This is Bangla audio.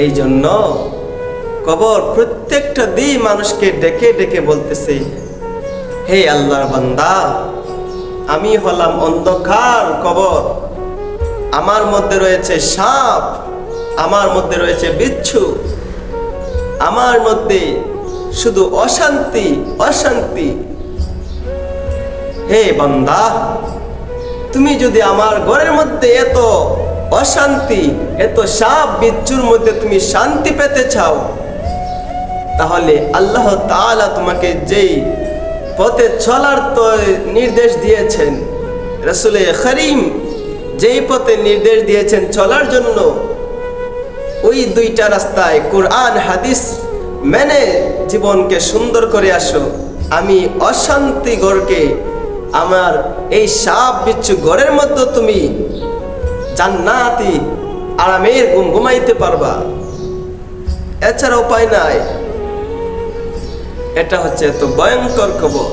এই জন্য কবর প্রত্যেকটা দিন মানুষকে ডেকে ডেকে বলতেছে, হে আল্লাহর বান্দা, আমি হলাম অন্ধকার কবর, আমার মধ্যে রয়েছে সাপ, আমার মধ্যে রয়েছে বিচ্ছু, আমার মধ্যে শুধু অশান্তি অশান্তি। হে বান্দা, তুমি যদি আমার ঘরের মধ্যে এত অশান্তি, এত সাপ বিচ্ছুর মধ্যে তুমি শান্তি পেতে চাও, তাহলে আল্লাহ তাআলা তোমাকে যেই পথে চলার তো নির্দেশ দিয়েছেন, রাসূলে কারীম যেই পথে নির্দেশ দিয়েছেন চলার জন্য, ওই দুইটা রাস্তায় কোরআন হাদিস মেনে জীবনকে সুন্দর করে আসো। আমি অশান্তি ঘরকে, আমার এই সাপ বিচ্ছু ঘরের মধ্যে তুমি জান্নাতি আরামের ঘুম ঘুমাইতে পারবা, এছাড়া উপায় নাই। এটা হচ্ছে এত ভয়ঙ্কর কবর।